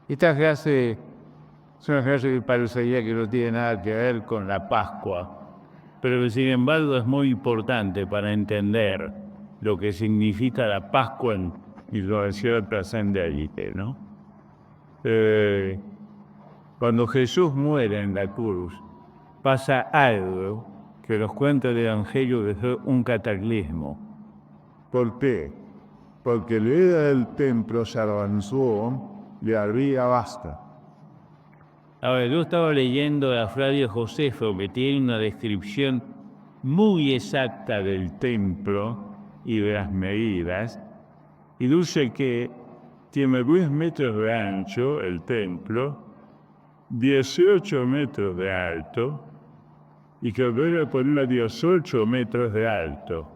Esta frase es una frase que parecería que no tiene nada que ver con la Pascua, pero que sin embargo es muy importante para entender lo que significa la Pascua y lo decía trascendente, ¿no? Cuando Jesús muere en la cruz, pasa algo que nos cuenta el Evangelio que es un cataclismo. ¿Por qué? Porque la idea del templo se avanzó de arriba basta. Ahora, yo estaba leyendo a Flavio Josefo, que tiene una descripción muy exacta del templo y de las medidas, y dice que tiene 10 metros de ancho el templo, 18 metros de alto, y que debe poner 18 metros de alto.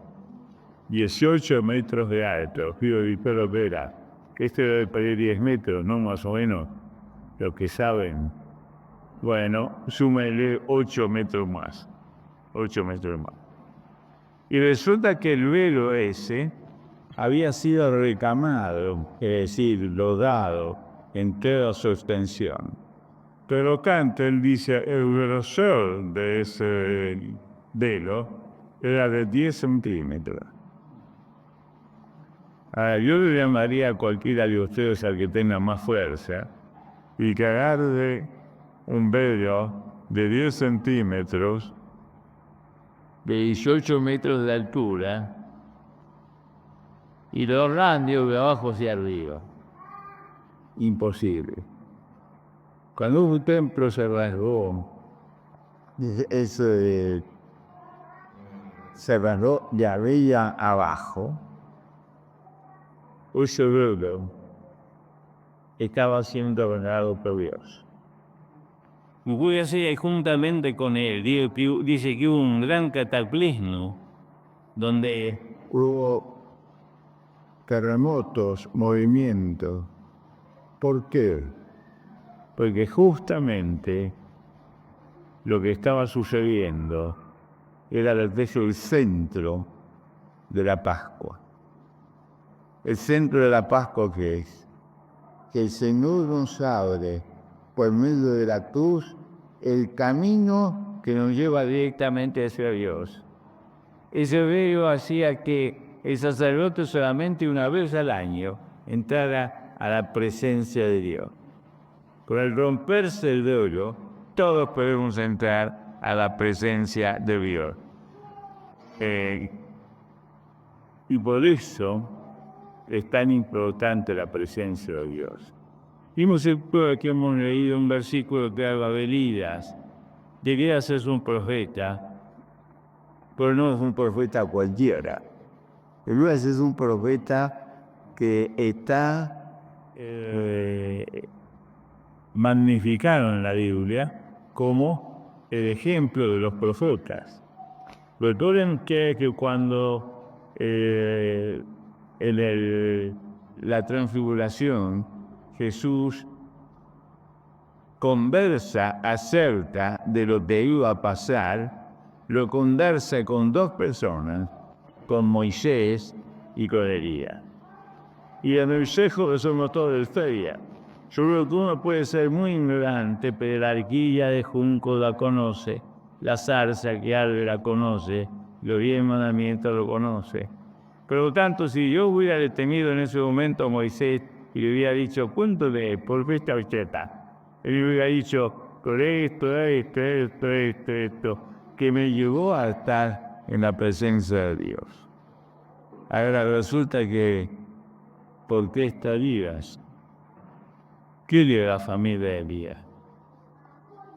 18 metros de alto, pero verá, este debe pedir 10 metros, ¿no? Más o menos, lo que saben. Bueno, súmele 8 metros más. 8 metros más. Y resulta que el velo ese había sido recamado, es decir, lodado en toda su extensión. Pero Cantel dice el grosor de ese velo era de 10 centímetros. Yo le llamaría a cualquiera de ustedes al que tenga más fuerza y que agarre un velo de 10 centímetros, de 18 metros de altura, y lo randio de abajo hacia arriba. Imposible. Cuando un templo se rasgó, Se rasgó de arriba abajo. ese velo estaba siendo rasgado por Dios. Y voy a hacer juntamente con él, dice que hubo un gran cataclismo donde Hubo terremotos, movimientos. ¿Por qué? porque justamente lo que estaba sucediendo era el centro de la Pascua. El centro de la Pascua, ¿qué es? Que el Señor nos abre por medio de la cruz el camino Que nos lleva directamente hacia Dios. Ese velo hacía que el sacerdote solamente una vez al año entrara a la presencia de Dios. Con el romperse el velo, todos podemos entrar a la presencia de Dios. Y por eso es tan importante la presencia de Dios. Vimos que hemos leído un versículo que habla de Elías. Elías es un profeta, pero no es un profeta cualquiera. Elías es un profeta que está magnificado en la Biblia como el ejemplo de los profetas. Recuerden que cuando en la transfiguración Jesús conversa acerca de lo que iba a pasar, lo conversa con dos personas, con Moisés y con Elías. Y en el cejo somos todos de feria. Yo creo que uno puede ser muy ignorante, pero la arquilla de junco la conoce, la zarza que arde la conoce, los 10 mandamientos lo conoce. Por lo tanto, si yo hubiera detenido en ese momento a Moisés y le hubiera dicho, cuéntame, ¿por qué esta bicicleta? Él me hubiera dicho, por esto, que me llevó a estar en la presencia de Dios. Ahora resulta que, ¿por qué está Elías? ¿Qué era la familia de Elías?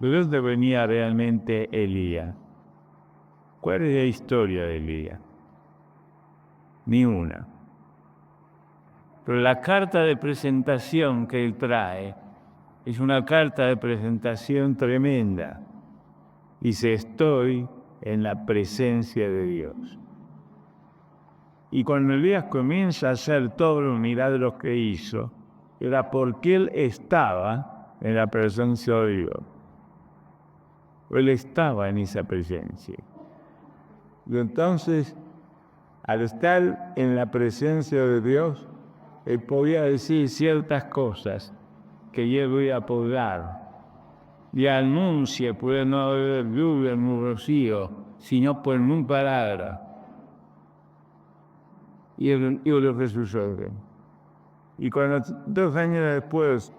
¿De dónde venía realmente Elías? ¿Cuál es la historia de Elías? Ni una. Pero la carta de presentación que él trae es una carta de presentación tremenda. Dice, estoy en la presencia de Dios. Y cuando Elías comienza a hacer todos los milagros que hizo, era porque él estaba en la presencia de Dios. Él estaba en esa presencia. Y entonces, al estar en la presencia de Dios, él podía decir ciertas cosas que yo voy a podar. Y anuncia puede no haber lluvia ni rocío, sino por una palabra. Y lo que sucede. Y cuando 2 años después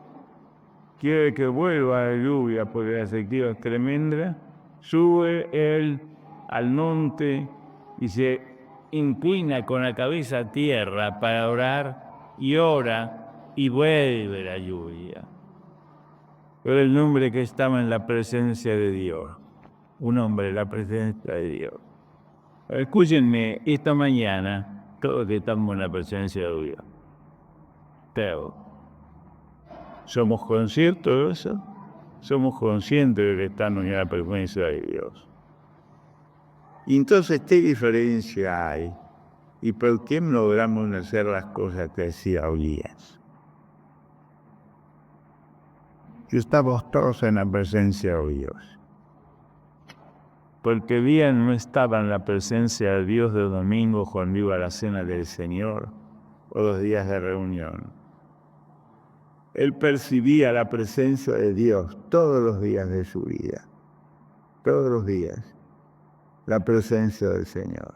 quiere que vuelva la lluvia porque la sequía es tremenda, sube él al monte y se inclina con la cabeza a tierra para orar y ora y vuelve la lluvia. Era el hombre que estaba en la presencia de Dios. Un hombre en la presencia de Dios. Escúchenme, esta mañana todos estamos en la presencia de Dios. Pero, ¿somos conscientes de eso? Somos conscientes de que estamos en la presencia de Dios. Y entonces, ¿qué diferencia hay? ¿Y por qué no logramos hacer las cosas que hacía Elías? Estamos todos en la presencia de Dios. Porque Elías no estaba en la presencia de Dios de domingo cuando iba a la cena del Señor o los días de reunión. Él percibía la presencia de Dios todos los días de su vida. Todos los días. La presencia del Señor.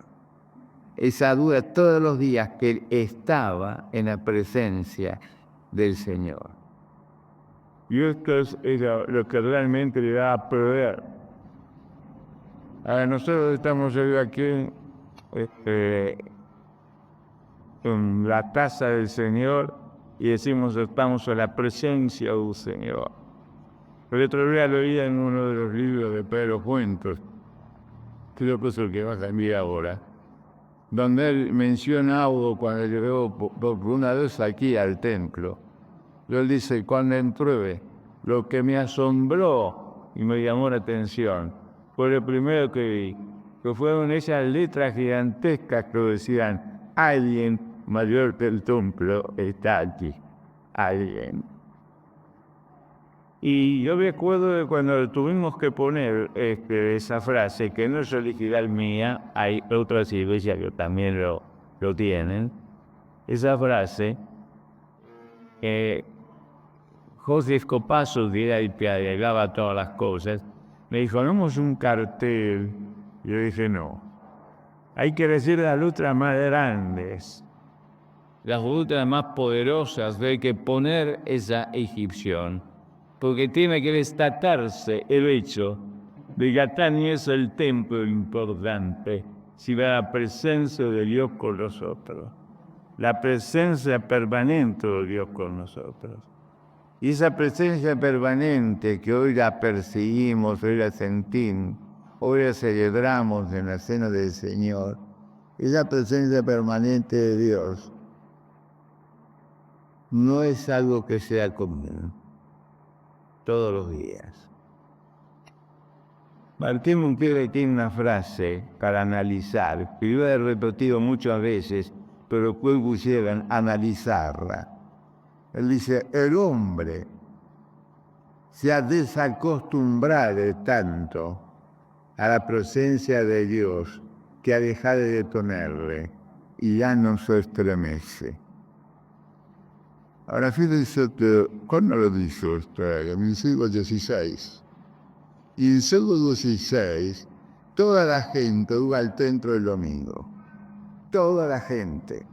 Esa duda todos los días que él estaba en la presencia del Señor. Y esto es lo que realmente le da poder. Ahora nosotros estamos aquí en la casa del Señor y decimos estamos en la presencia del Señor. El otro día lo oí en uno de los libros de Pedro Fuentes, creo que es el que vas a enviar ahora, donde él menciona algo cuando llegó por una vez aquí al templo. Él dice, cuando entré, lo que me asombró y me llamó la atención fue lo primero que vi, que fueron esas letras gigantescas que decían, alguien mayor que el templo está aquí, alguien. Y yo me acuerdo de cuando tuvimos que poner esa frase, que no es original mía, hay otras iglesias que también lo tienen, esa frase, José Escopazo, que era el que arreglaba todas las cosas, me dijo, hagamos un cartel. Yo dije, no, hay que decir las letras más grandes, las letras más poderosas, hay que poner esa egipción, porque tiene que destacarse el hecho de que acá ni es el templo importante, sino la presencia de Dios con nosotros, la presencia permanente de Dios con nosotros. Y esa presencia permanente que hoy la percibimos, hoy la sentimos, hoy la celebramos en la cena del Señor, esa presencia permanente de Dios no es algo que sea común todos los días. Martín Lutero tiene una frase para analizar, que yo he repetido muchas veces, pero después pusieron analizarla. Él dice, el hombre se ha desacostumbrado tanto a la presencia de Dios que ha dejado de tenerle y ya no se estremece. Ahora fíjense que, ¿cuándo lo dijo esto? En el siglo XVI. Y en el siglo XVI, toda la gente iba al templo el domingo. Toda la gente.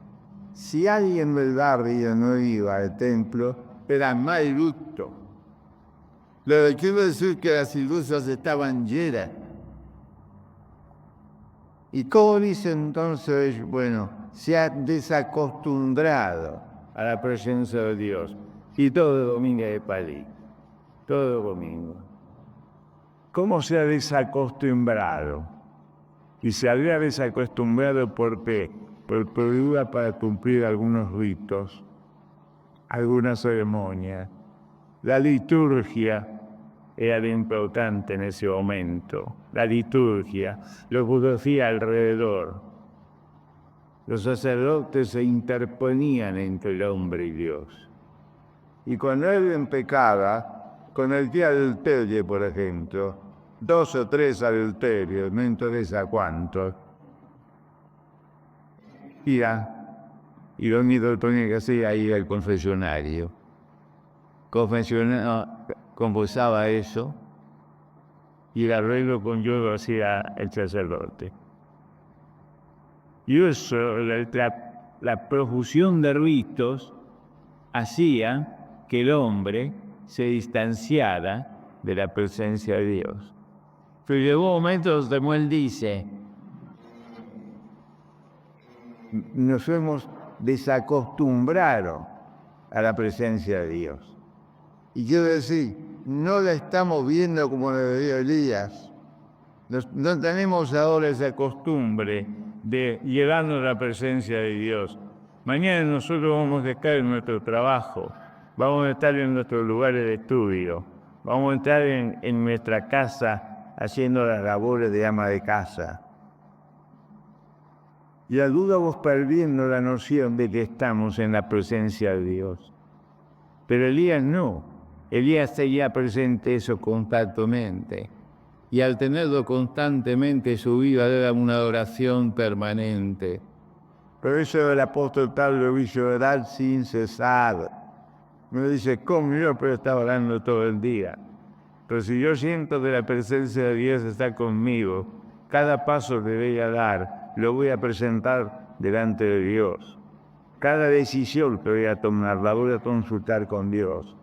Si alguien del barrio no iba al templo, era mal gusto. Lo que quiere decir que las iglesias estaban llenas. ¿Y cómo dice entonces? Bueno, se ha desacostumbrado a la presencia de Dios. Y todo domingo de Palí. Todo domingo. ¿Cómo se ha desacostumbrado? Y se había desacostumbrado porque iba para cumplir algunos ritos, algunas ceremonias. La liturgia era importante en ese momento. La liturgia, lo que decía alrededor. Los sacerdotes se interponían entre el hombre y Dios. Y cuando alguien pecaba, con el día del adulterio, por ejemplo, 2 o 3 adulterios, no interesa cuántos, y lo único que tenía que hacer era ir al confesionario. confesaba eso y el arreglo con Dios lo hacía el sacerdote. Y eso, la profusión de ritos hacía que el hombre se distanciara de la presencia de Dios. Pero llegó momentos donde él dice, nos hemos desacostumbrado a la presencia de Dios. Y quiero decir, no la estamos viendo como debería Elías. No tenemos ahora esa costumbre de llevarnos a la presencia de Dios. Mañana nosotros vamos a estar en nuestro trabajo, vamos a estar en nuestros lugares de estudio, vamos a estar en nuestra casa haciendo las labores de ama de casa. Y a duda vamos perdiendo la noción de que estamos en la presencia de Dios. Pero Elías no. Elías tenía presente eso constantemente. Y al tenerlo constantemente, su vida era una oración permanente. Pero eso el apóstol Pablo dice orar sin cesar. Me dice, ¿cómo? Yo pero estaba orando todo el día. Pero si yo siento que la presencia de Dios está conmigo, cada paso que voy a dar, lo voy a presentar delante de Dios. Cada decisión que voy a tomar, la voy a consultar con Dios.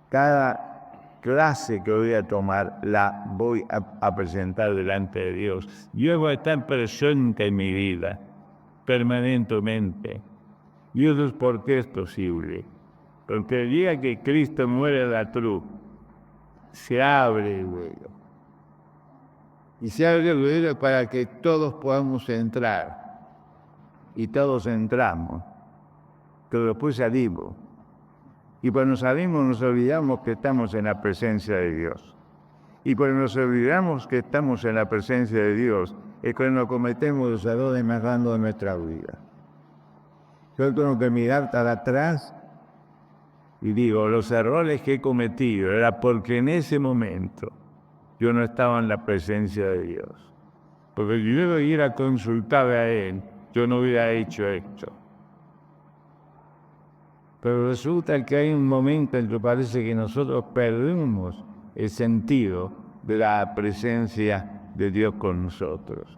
Cada clase que voy a tomar, la voy a presentar delante de Dios. Dios va a estar presente en mi vida, permanentemente. Dios, ¿por qué es posible? Porque el día que Cristo muere en la cruz, se abre el velo. Y se abre el velo para que todos podamos entrar. Y todos entramos. Pero después salimos. Y cuando salimos nos olvidamos que estamos en la presencia de Dios. Y cuando nos olvidamos que estamos en la presencia de Dios, es cuando cometemos los errores más grandes de nuestra vida. Yo tengo que mirar para atrás y digo, los errores que he cometido era porque en ese momento yo no estaba en la presencia de Dios. Porque si yo ir a consultar a Él, yo no hubiera hecho esto. Pero resulta que hay un momento en que parece que nosotros perdemos el sentido de la presencia de Dios con nosotros.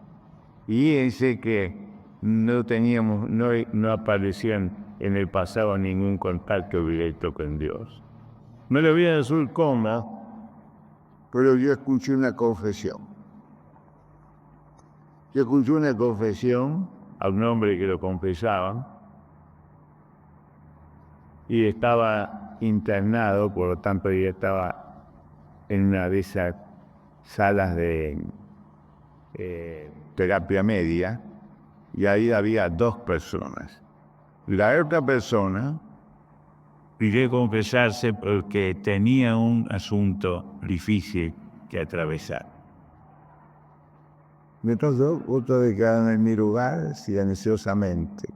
Y ese que no apareció en el pasado ningún contacto directo con Dios. No le voy a decir cómo, pero yo escuché una confesión. Yo escuché una confesión a un hombre que lo confesaba y estaba internado, por lo tanto ya estaba en una de esas salas de terapia media y ahí había 2 personas. La otra persona pidió confesarse porque tenía un asunto difícil que atravesar. Entonces, otro de quedar en mi lugar silenciosamente.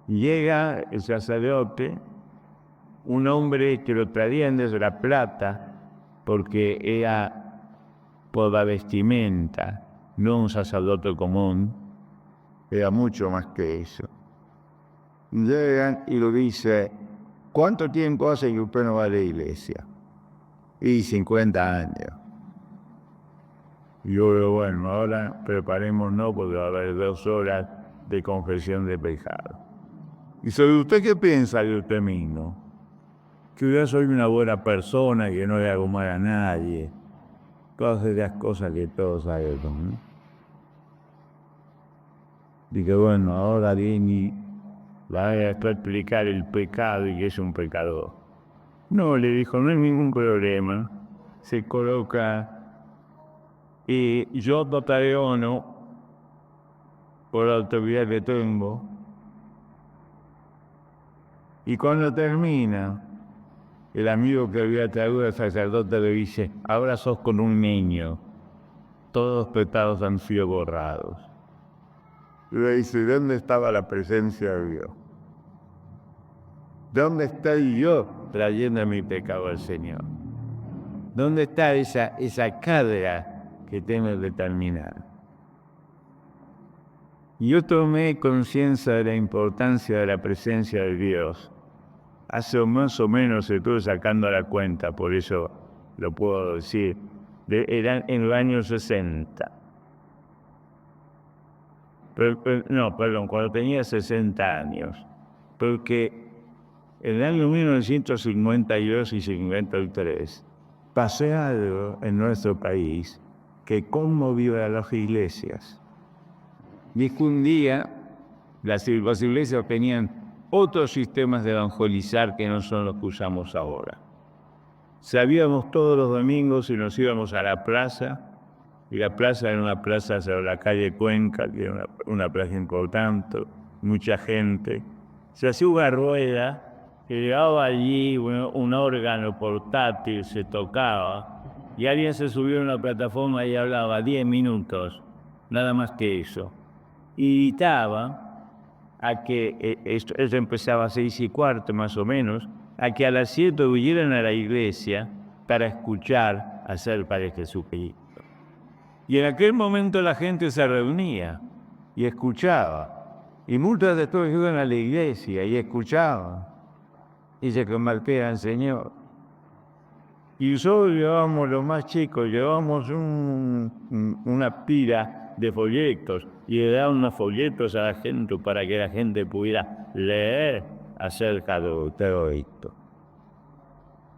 Llega el sacerdote, un hombre que lo traían desde La Plata, porque era por la vestimenta, no un sacerdote común, era mucho más que eso. Llegan y lo dice, ¿cuánto tiempo hace que usted no va a la iglesia? Y 50 años. Y yo digo, bueno, ahora preparémonos porque va a haber 2 horas de confesión de pecado. Y sobre usted, ¿qué piensa de usted mismo? Que yo soy una buena persona, que no le hago mal a nadie. Todas esas cosas que todos sabemos, ¿no? Dije, bueno, ahora viene y va a explicar el pecado y que es un pecador. No, le dijo, no hay ningún problema. Se coloca y yo dotaré o no por la autoridad que tengo. Y cuando termina, el amigo que había traído al sacerdote le dice, ahora sos con un niño, todos los pecados han sido borrados. Y le dice, ¿dónde estaba la presencia de Dios? ¿Dónde estoy yo trayendo mi pecado al Señor? ¿Dónde está esa carga que tengo que terminar? Y yo tomé conciencia de la importancia de la presencia de Dios. hace más o menos, estuve sacando la cuenta, por eso lo puedo decir, eran en los años 60. No, perdón, cuando tenía 60 años. Porque en el año 1952 y 53 pasó algo en nuestro país que conmovió a las iglesias. Y es que un día las iglesias tenían otros sistemas de evangelizar que no son los que usamos ahora. Sabíamos todos los domingos y nos íbamos a la plaza, y la plaza era una plaza sobre la calle Cuenca, que era una plaza importante, mucha gente. Se hacía una rueda, que llegaba allí un órgano portátil, se tocaba, y alguien se subió a una plataforma y hablaba 10 minutos, nada más que eso. Y invitaba a que, eso empezaba a 6:15 más o menos, a que a las 7 huyeran a la iglesia para escuchar acerca de Jesucristo. Y en aquel momento la gente se reunía y escuchaba. Y muchos de todos iban a la iglesia y escuchaban. Y se convertían al Señor. Y nosotros llevábamos, los más chicos, llevábamos una pila de folletos y le daban unos folletos a la gente para que la gente pudiera leer acerca de todo esto.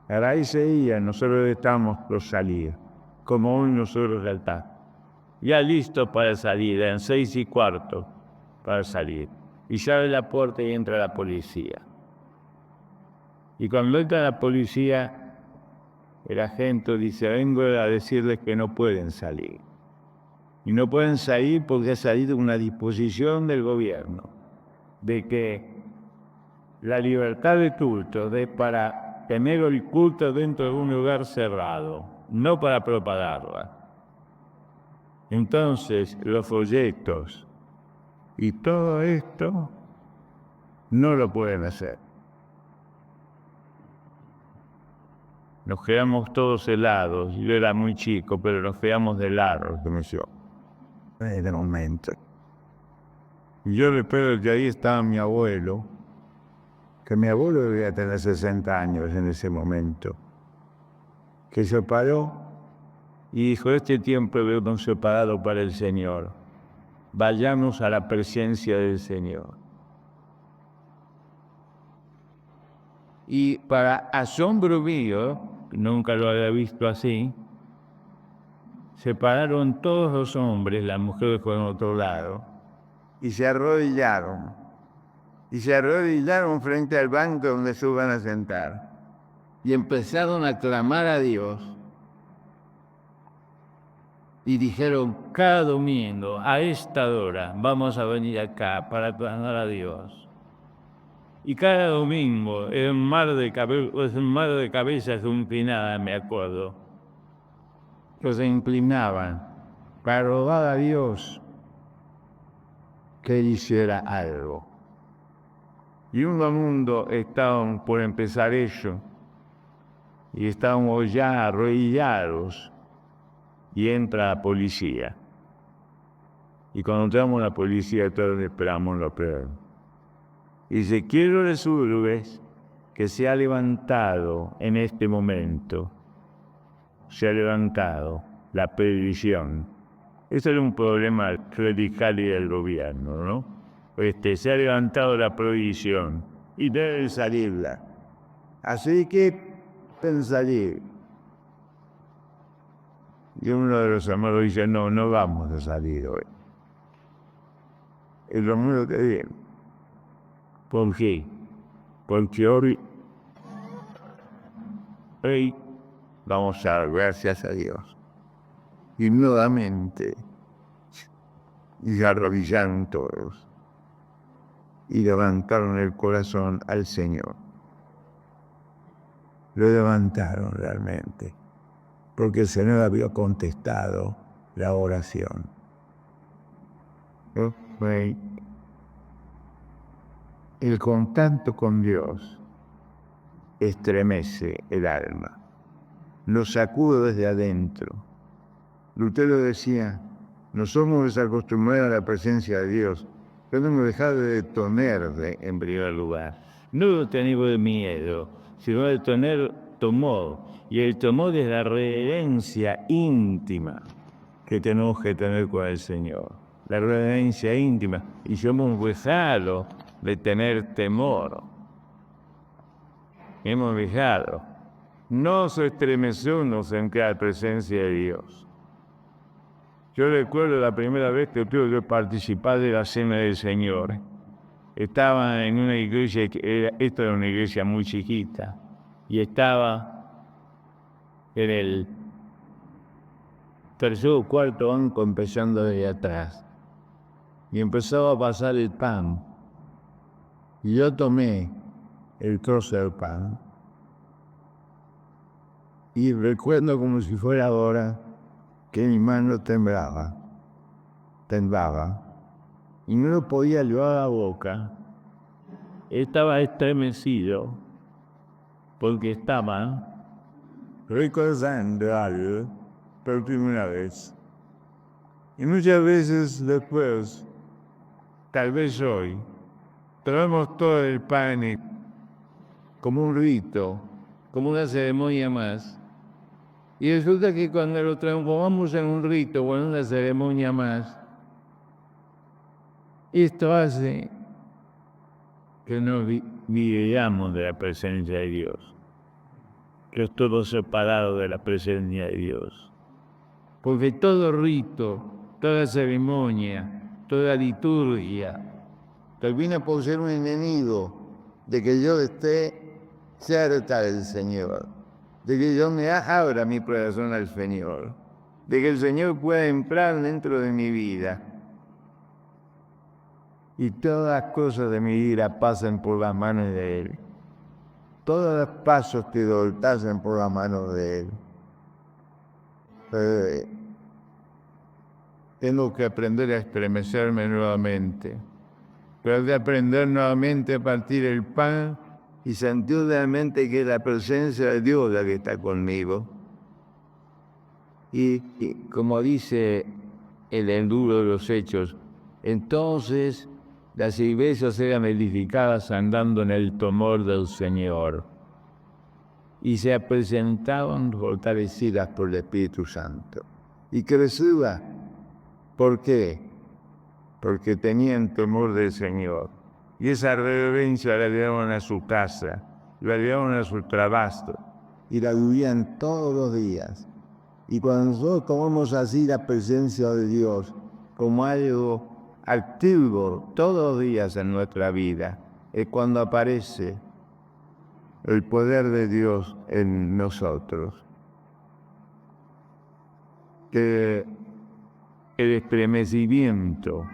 Ahora ese día nosotros estábamos por salir, como hoy nosotros ya está. Ya listo para salir, eran 6:15 para salir. Y se abre la puerta y entra la policía. Y cuando entra la policía, el agente dice, vengo a decirles que no pueden salir. Y no pueden salir porque ha salido una disposición del gobierno de que la libertad de culto es para tener el culto dentro de un lugar cerrado, no para propagarla. Entonces, los folletos y todo esto no lo pueden hacer. Nos quedamos todos helados. Yo era muy chico, pero nos quedamos de helado, como yo. De momento. Y yo recuerdo que ahí estaba mi abuelo, que mi abuelo debía tener 60 años en ese momento, que se paró y dijo, este tiempo veo un separado para el Señor. Vayamos a la presencia del Señor. Y para asombro mío, nunca lo había visto así, se pararon todos los hombres, las mujeres por otro lado, y se arrodillaron. Y se arrodillaron frente al banco donde se iban a sentar. Y empezaron a clamar a Dios. Y dijeron, cada domingo, a esta hora, vamos a venir acá para clamar a Dios. Y cada domingo, en un mar de cabezas inclinadas, me acuerdo, que se inclinaban para rogar a Dios que hiciera algo. Y un domingo estaban por empezar ello, y estábamos ya arrodillados, y entra la policía. Y cuando entramos la policía, todos esperamos lo peor. Y dice, quiero decirles que se ha levantado en este momento, se ha levantado la prohibición. Eso era un problema radical y del gobierno, ¿no? Se ha levantado la prohibición y deben salirla. Así que deben salir. Y uno de los hermanos dice, no vamos a salir hoy. El domingo que viene. ¿Por qué? Porque hoy vamos a dar gracias a Dios. Y nuevamente, y se arrodillaron todos. Y levantaron el corazón al Señor. Lo levantaron realmente. Porque el Señor había contestado la oración. El contacto con Dios estremece el alma, lo sacude desde adentro. Lutero decía, no somos desacostumbrados a la presencia de Dios, tenemos que dejar de tonerle en primer lugar. no de tener miedo, sino de tener temor. Y el temor es la reverencia íntima que tenemos que tener con el Señor. La reverencia íntima. Y yo hemos dejado de tener temor. Hemos dejado. No se estremeció unos ante la presencia de Dios. Yo recuerdo la primera vez que tuve que participar de la Cena del Señor. Estaba en una iglesia, esta era una iglesia muy chiquita, y estaba en el tercer o cuarto banco empezando desde atrás. Y empezaba a pasar el pan. Y yo tomé el trozo del pan. Y recuerdo como si fuera ahora que mi mano temblaba. Y no lo podía llevar a la boca. Estaba estremecido porque estaba recordando algo por primera vez. Y muchas veces después, tal vez hoy, traemos todo el pan como un rito, como una ceremonia más. Y resulta que cuando lo transformamos en un rito o en una ceremonia más, esto hace que nos olvidemos de la presencia de Dios, que estemos separados de la presencia de Dios. Porque todo rito, toda ceremonia, toda liturgia, termina por ser un enemigo de que yo esté cerca del Señor, de que yo me abra mi corazón al Señor, de que el Señor pueda entrar dentro de mi vida. Y todas las cosas de mi vida pasen por las manos de Él. Todos los pasos que doy pasen por las manos de Él. Tengo que aprender a estremecerme nuevamente. Pero de aprender nuevamente a partir el pan y sentir realmente que es la presencia de Dios la que está conmigo. Y como dice el enduro de los Hechos, entonces las iglesias eran edificadas andando en el temor del Señor y se presentaban fortalecidas por el Espíritu Santo. Y crecía. ¿Por qué? Porque tenían temor del Señor. Y esa reverencia la llevaban a su casa, la llevaban a su trabajo y la vivían todos los días. Y cuando nosotros tomamos así la presencia de Dios como algo activo todos los días en nuestra vida, es cuando aparece el poder de Dios en nosotros. Que el estremecimiento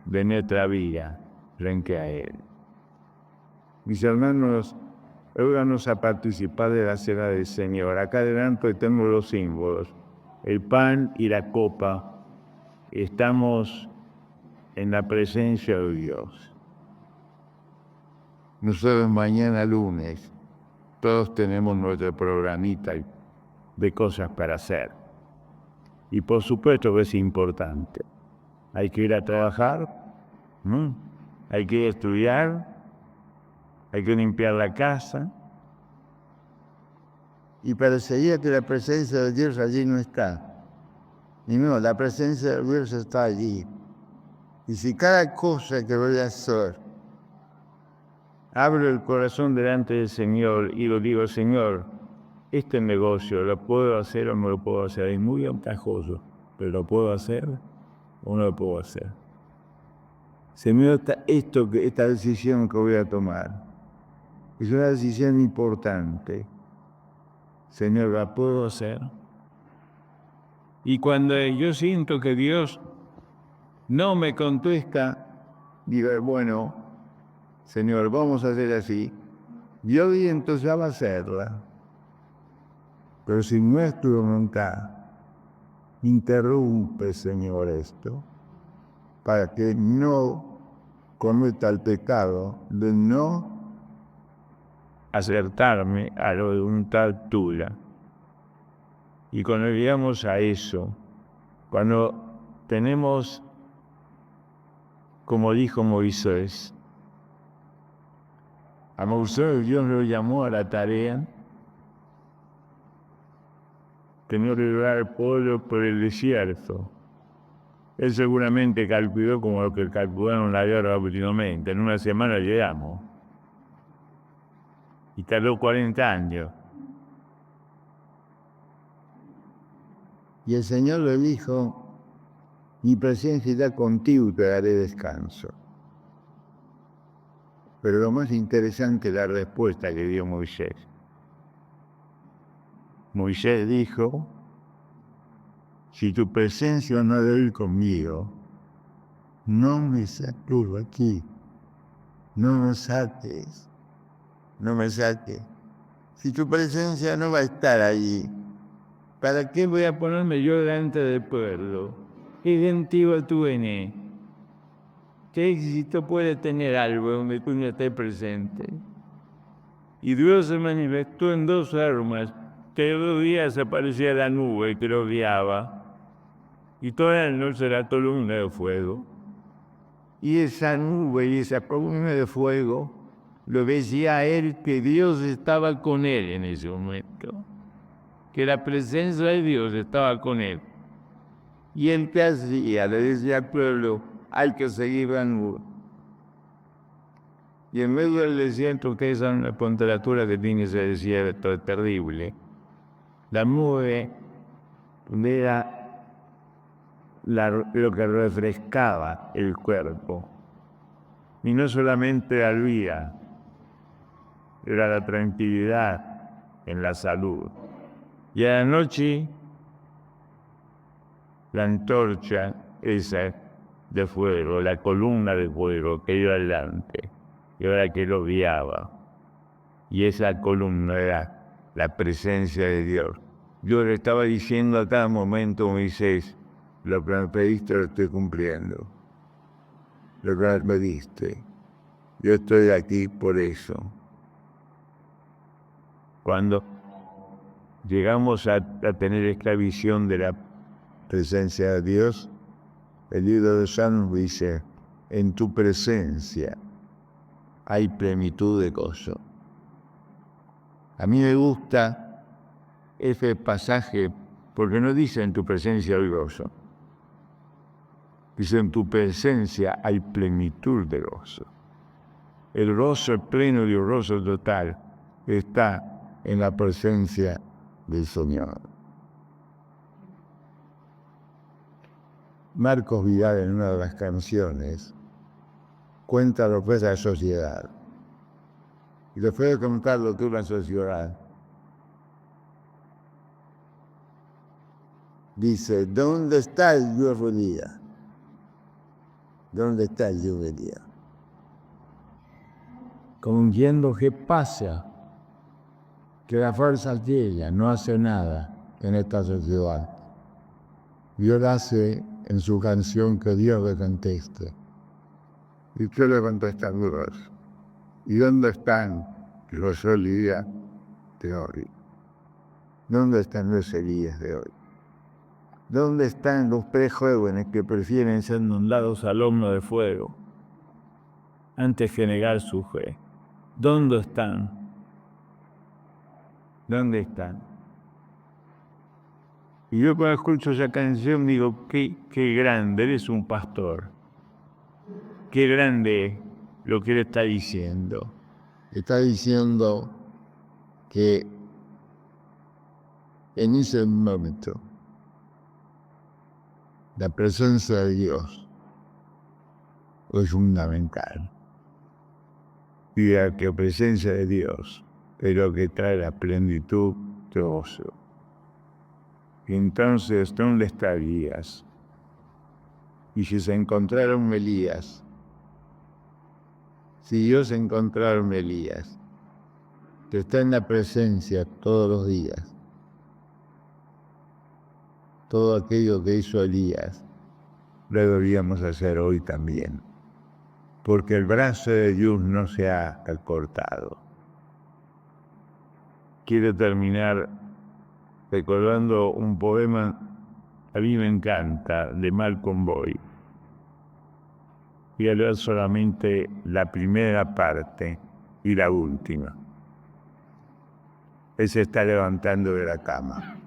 de nuestra vida frente a Él. Mis hermanos, ayúdanos a participar de la cena del Señor. Acá adelante tengo los símbolos, el pan y la copa. Estamos en la presencia de Dios. Nosotros mañana lunes, todos tenemos nuestro programita de cosas para hacer. Y por supuesto que es importante. Hay que ir a trabajar, hay que ir a estudiar, hay que limpiar la casa. Y parecería que la presencia de Dios allí no está. Y no, la presencia de Dios está allí. Y si cada cosa que voy a hacer, abro el corazón delante del Señor y lo digo, Señor, este negocio lo puedo hacer o no lo puedo hacer. Es muy ventajoso, pero ¿lo puedo hacer o no lo puedo hacer? Señor, esta decisión que voy a tomar es una decisión importante. Señor, ¿la puedo hacer? Y cuando yo siento que Dios no me contesta, digo, bueno, Señor, vamos a hacer así. Yo vi entonces va a hacerla. Pero si nuestra voluntad interrumpe, Señor, esto, para que no cometa el pecado de no acertarme a la voluntad tuya. Y cuando llegamos a eso, cuando tenemos, como dijo Moisés, A Moisés Dios lo llamó a la tarea de no llevar pueblo por el desierto. Él seguramente calculó como lo que calcularon la guerra últimamente. En una semana llegamos. Y tardó 40 años. Y el Señor le dijo, mi presencia está contigo y te daré descanso. Pero lo más interesante es la respuesta que dio Moisés. Moisés dijo, si tu presencia no debe ir conmigo, no me saques de aquí, no me saques, no me saques. Si tu presencia no va a estar allí, ¿para qué voy a ponerme yo delante del pueblo? ¿Qué gentil tú eres? ¿Qué éxito puede tener algo donde tú no estés presente? Y Dios se manifestó en dos formas. Que 2 días aparecía la nube que lo guiaba, y toda la noche la columna de fuego. Y esa nube y esa columna de fuego lo decía a él que Dios estaba con él en ese momento, que la presencia de Dios estaba con él. Y él que hacía, le decía al pueblo, hay que seguir la nube. Y en medio del desierto, que es una temperatura que tiene ese desierto es terrible, la nube era lo que refrescaba el cuerpo. Y no solamente la vida, era la tranquilidad en la salud. Y a la noche, la antorcha esa de fuego, la columna de fuego que iba adelante, y ahora que lo guiaba. Y esa columna era la presencia de Dios. Yo le estaba diciendo a cada momento, Moisés, lo que me pediste lo estoy cumpliendo. Lo que me pediste. Yo estoy aquí por eso. Cuando llegamos a tener esta visión de la presencia de Dios, el libro de Salmos dice, en tu presencia hay plenitud de gozo. A mí me gusta ese pasaje porque no dice en tu presencia hay gozo. Dice en tu presencia hay plenitud de gozo. El gozo pleno y el gozo total está en la presencia del Señor. Marcos Vidal, en una de las canciones, cuenta lo que es la sociedad. Y después de contar lo que es la sociedad, dice, ¿dónde está el nuevo día? ¿Dónde está el nuevo día? Como viendo qué pasa, que la fuerza de ella no hace nada en esta sociedad. Dios hace en su canción que Dios le conteste. Y usted le contesta a Dios. ¿Y dónde están los Elías de hoy? ¿Dónde están los Elías de hoy? ¿Dónde están los 3 jóvenes que prefieren ser mandados al horno de fuego antes que negar su fe? ¿Dónde están? ¿Dónde están? Y yo cuando escucho esa canción digo, qué grande, eres un pastor. Qué grande lo que él está diciendo. Está diciendo que en ese momento la presencia de Dios es fundamental. Y la presencia de Dios es lo que trae la plenitud de gozo. Y entonces, ¿dónde está Elías? Y si se encontraron Elías, si Dios encontraron Elías, que está en la presencia todos los días, todo aquello que hizo Elías, lo deberíamos hacer hoy también, porque el brazo de Dios no se ha cortado. Quiero terminar recordando un poema, a mí me encanta, de Malcolm Boyd. Voy a leer solamente la primera parte, y la última. Él se está levantando de la cama.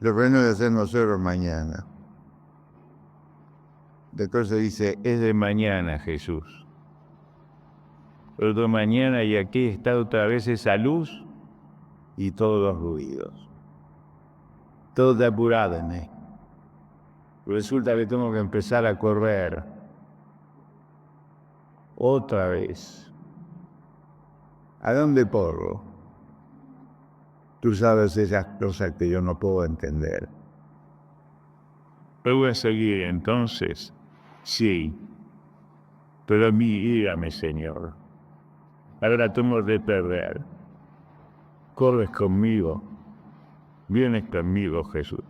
Lo que no de hacer nosotros mañana. Después se dice, Es de mañana, Jesús. Pero de mañana y aquí está otra vez esa luz y todos los ruidos. Todo apurado en él. Resulta que tengo que empezar a correr. Otra vez. ¿A dónde corro? Tú sabes esas cosas que yo no puedo entender. ¿Pero voy a seguir entonces? Sí. Pero a mí, dígame, Señor. Ahora tengo de perder. Corres conmigo. Vienes conmigo, Jesús.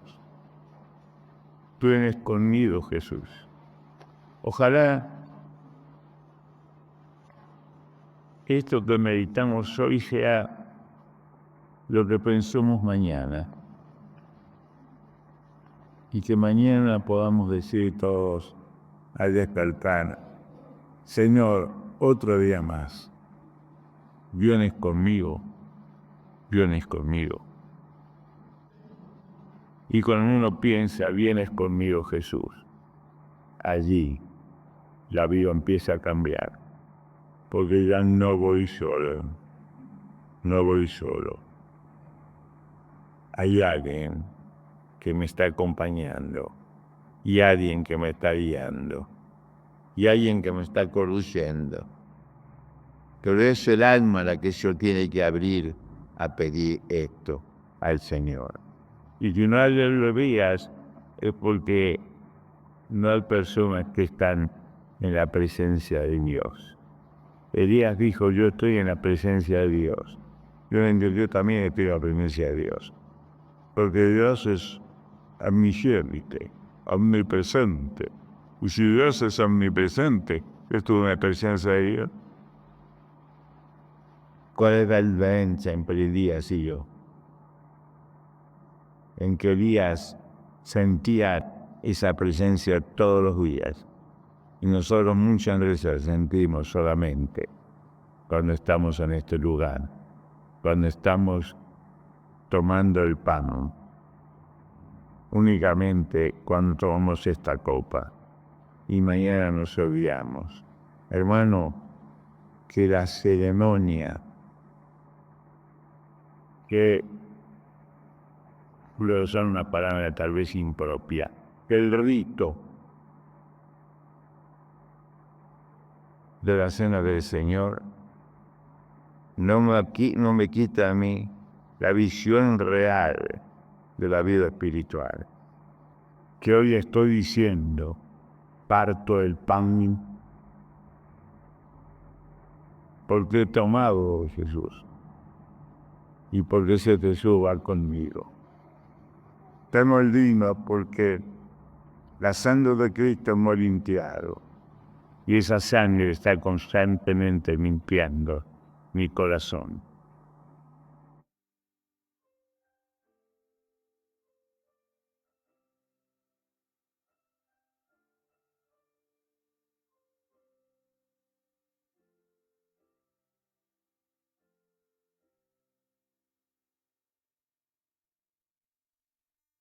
Tú vienes conmigo, Jesús. Ojalá esto que meditamos hoy sea lo que pensamos mañana. Y que mañana podamos decir todos al despertar, Señor, otro día más. Vienes conmigo, vienes conmigo. Y cuando uno piensa, vienes conmigo, Jesús, allí la vida empieza a cambiar. Porque ya no voy solo, no voy solo. Hay alguien que me está acompañando, y alguien que me está guiando, y alguien que me está conduciendo. Pero es el alma la que se tiene que abrir a pedir esto al Señor. Y si no lo veas, es porque no hay personas que están en la presencia de Dios. Elías dijo, yo estoy en la presencia de Dios. Yo también estoy en la presencia de Dios. Porque Dios es omnisciente, omnipresente. Y si Dios es omnipresente, ¿estuvo en la presencia de Dios? ¿Cuál es la diferencia entre Elías y yo? En que Elías sentía esa presencia todos los días. Y nosotros muchas veces sentimos solamente cuando estamos en este lugar, cuando estamos tomando el pan, únicamente cuando tomamos esta copa. Y mañana nos olvidamos. Hermano, que la ceremonia, que voy a usar una palabra tal vez impropia, que el rito de la cena del Señor no me quita a mí la visión real de la vida espiritual. Que hoy estoy diciendo, parto el pan porque he tomado, Jesús, y porque ese Jesús va conmigo. Temo el vino porque la sangre de Cristo me ha limpiado, y esa sangre está constantemente limpiando mi corazón.